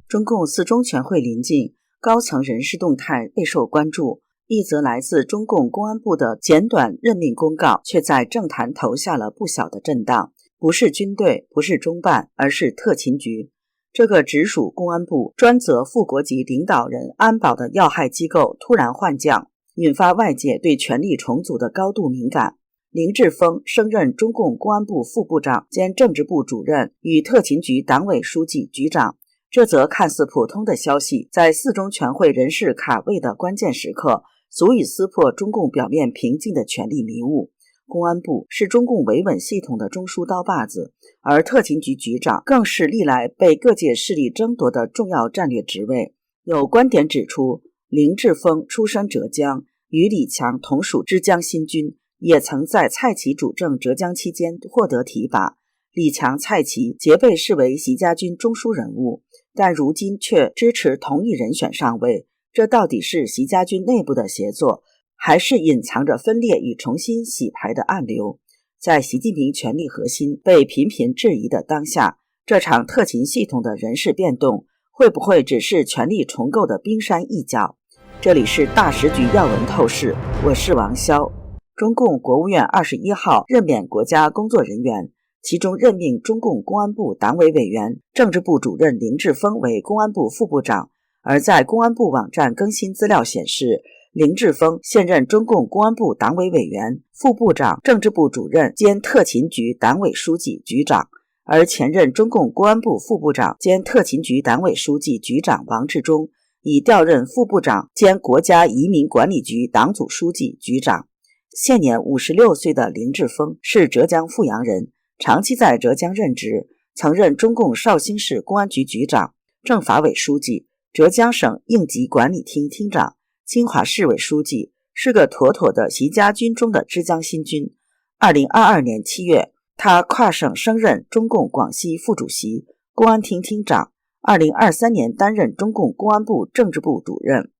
中共四中全会临近，高层人事动态备受关注。一则来自中共公安部的简短任命公告，却在政坛投下了不小的震荡。不是军队，不是中办，而是特勤局。这个直属公安部、专责副国级领导人安保的要害机构突然换将，引发外界对权力重组的高度敏感。林志峰升任中共公安部副部长兼政治部主任与特勤局党委书记、局长。这则看似普通的消息，在四中全会人事卡位的关键时刻，足以撕破中共表面平静的权力迷雾。公安部是中共维稳系统的中枢刀把子，而特勤局局长更是历来被各界势力争夺的重要战略职位。有观点指出，林志峰出身浙江，与李强同属之江新军，也曾在蔡奇主政浙江期间获得提拔。李强、蔡奇皆被视为习家军中枢人物，但如今却支持同一人选上位，这到底是习家军内部的协作，还是隐藏着分裂与重新洗牌的暗流？在习近平权力核心被频频质疑的当下，这场特勤系统的人事变动，会不会只是权力重构的冰山一角？这里是大时局要闻透视，我是王潇。中共国务院21号任免国家工作人员，其中任命中共公安部党委委员、政治部主任林志峰为公安部副部长。而在公安部网站更新资料显示，林志峰现任中共公安部党委委员、副部长、政治部主任兼特勤局党委书记、局长。而前任中共公安部副部长兼特勤局党委书记、局长王志忠已调任副部长兼国家移民管理局党组书记、局长。现年56岁的林志峰是浙江富阳人，长期在浙江任职，曾任中共绍兴市公安局局长、政法委书记、浙江省应急管理厅厅长、金华市委书记，是个妥妥的习家军中的之江新军。2022年7月，他跨省升任中共广西副主席、公安厅厅长。2023年担任中共公安部政治部主任。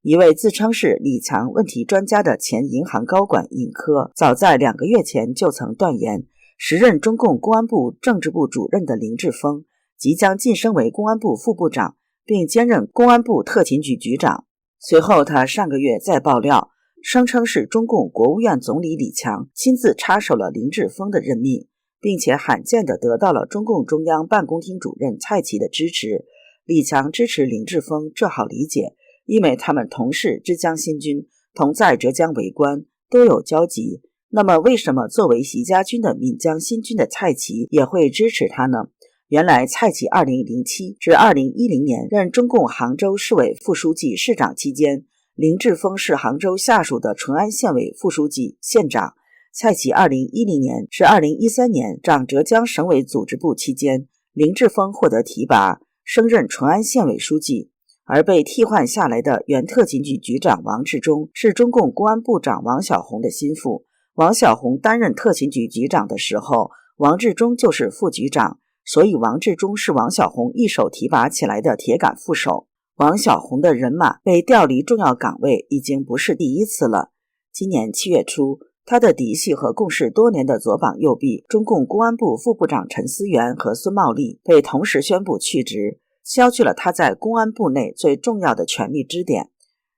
一位自称是李强问题专家的前银行高管尹科，早在2个月前就曾断言，时任中共公安部政治部主任的林志峰即将晋升为公安部副部长，并兼任公安部特勤局局长。随后他上个月再爆料，声称是中共国务院总理李强亲自插手了林志峰的任命，并且罕见地得到了中共中央办公厅主任蔡奇的支持。李强支持林志峰，这好理解，因为他们同是之江新军，同在浙江为官，都有交集。那么为什么作为习家军的闽江新军的蔡奇也会支持他呢？原来蔡奇2007至2010年任中共杭州市委副书记、市长期间，林志峰是杭州下属的淳安县委副书记、县长。蔡奇2010年至2013年掌浙江省委组织部期间，林志峰获得提拔，升任淳安县委书记。而被替换下来的原特勤局局长王志忠是中共公安部长王小洪的心腹。王小洪担任特勤局局长的时候，王志忠就是副局长，所以王志忠是王小洪一手提拔起来的铁杆副手。王小洪的人马被调离重要岗位已经不是第一次了。今年7月初，他的嫡系和共事多年的左膀右臂中共公安部副部长陈思源和孙茂利被同时宣布去职，削去了他在公安部内最重要的权力支点。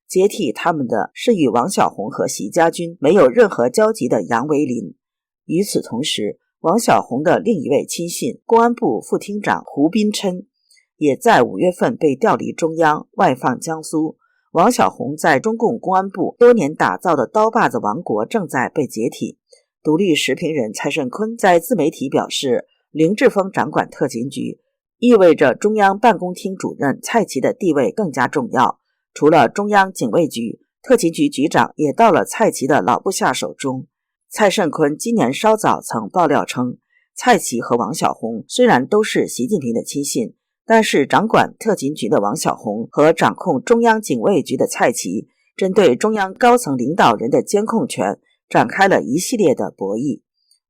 接替他们的是与王小洪和习家军没有任何交集的杨维林。与此同时，王小洪的另一位亲信公安部副厅长胡斌琛也在5月份被调离中央，外放江苏。王小洪在中共公安部多年打造的刀把子王国正在被解体。独立时评人蔡胜坤在自媒体表示，林志峰掌管特勤局，意味着中央办公厅主任蔡奇的地位更加重要。除了中央警卫局，特勤局局长也到了蔡奇的老部下手中。蔡胜坤今年稍早曾爆料称，蔡奇和王小洪虽然都是习近平的亲信，但是掌管特勤局的王小洪和掌控中央警卫局的蔡奇，针对中央高层领导人的监控权展开了一系列的博弈。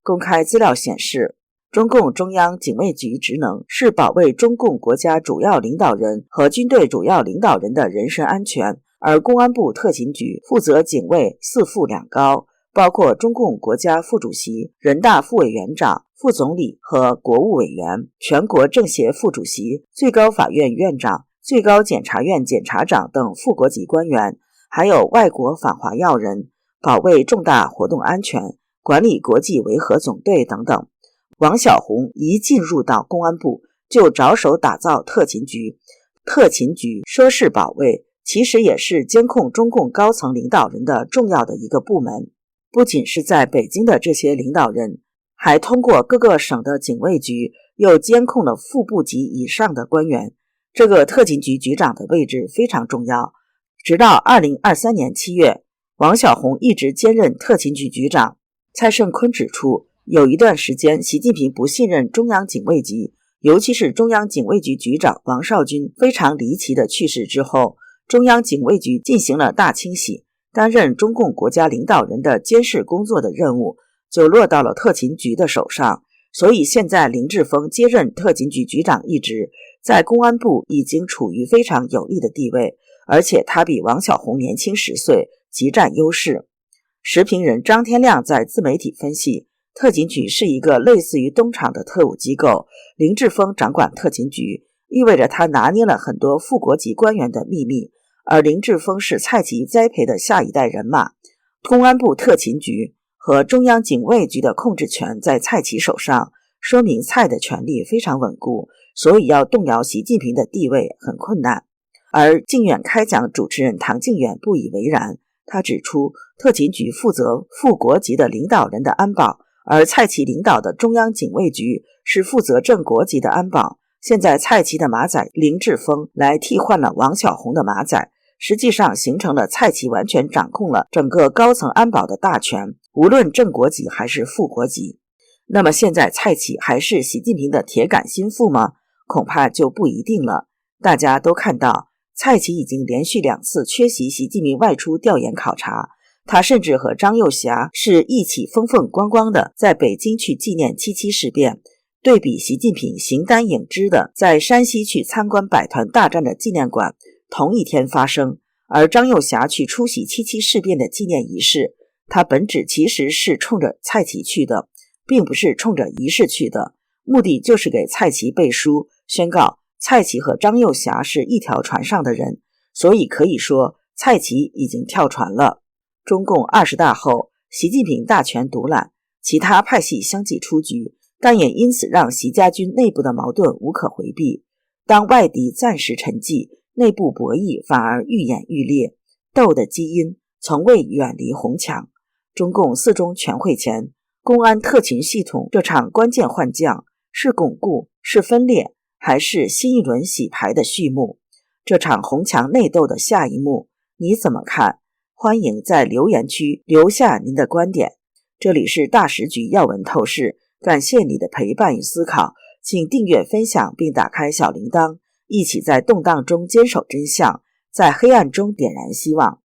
公开资料显示，中共中央警卫局职能是保卫中共国家主要领导人和军队主要领导人的人身安全，而公安部特勤局负责警卫四副两高，包括中共国家副主席、人大副委员长、副总理和国务委员，全国政协副主席、最高法院院长、最高检察院检察长等副国级官员，还有外国访华要人，保卫重大活动安全，管理国际维和总队等等。王小红一进入到公安部，就着手打造特勤局。特勤局说是保卫，其实也是监控中共高层领导人的重要的一个部门。不仅是在北京的这些领导人，还通过各个省的警卫局，又监控了副部级以上的官员。这个特勤局局长的位置非常重要。直到2023年7月，王小红一直兼任特勤局局长。蔡胜坤指出，有一段时间习近平不信任中央警卫局，尤其是中央警卫局局长王少军非常离奇的去世之后，中央警卫局进行了大清洗，担任中共国家领导人的监视工作的任务就落到了特勤局的手上。所以现在林志峰接任特勤局局长一职，在公安部已经处于非常有利的地位，而且他比王小红年轻10岁，极占优势。时评人张天亮在自媒体分析，特勤局是一个类似于东厂的特务机构，林志峰掌管特勤局，意味着他拿捏了很多副国级官员的秘密，而林志峰是蔡奇栽培的下一代人马。公安部特勤局和中央警卫局的控制权在蔡奇手上，说明蔡的权力非常稳固，所以要动摇习近平的地位很困难。而靖远开讲主持人唐靖远不以为然，他指出，特勤局负责副国级的领导人的安保，而蔡奇领导的中央警卫局是负责正国级的安保。现在蔡奇的马仔林志峰来替换了王小红的马仔，实际上形成了蔡奇完全掌控了整个高层安保的大权，无论正国级还是副国级。那么现在蔡奇还是习近平的铁杆心腹吗？恐怕就不一定了。大家都看到，蔡奇已经连续2次缺席习近平外出调研考察，他甚至和张又侠是一起风风光光的在北京去纪念7·7事变，对比习近平形单影只的在山西去参观百团大战的纪念馆，同一天发生。而张又侠去出席7·7事变的纪念仪式，他本旨其实是冲着蔡奇去的，并不是冲着仪式去的，目的就是给蔡奇背书，宣告蔡奇和张又侠是一条船上的人，所以可以说蔡奇已经跳船了。中共20大后，习近平大权独揽，其他派系相继出局，但也因此让习家军内部的矛盾无可回避。当外敌暂时沉寂，内部博弈反而愈演愈烈，斗的基因从未远离红墙。中共4中全会前，公安特勤系统这场关键换将，是巩固，是分裂，还是新一轮洗牌的序幕？这场红墙内斗的下一幕，你怎么看？欢迎在留言区留下您的观点。这里是大时局要闻透视，感谢你的陪伴与思考，请订阅分享并打开小铃铛，一起在动荡中坚守真相，在黑暗中点燃希望。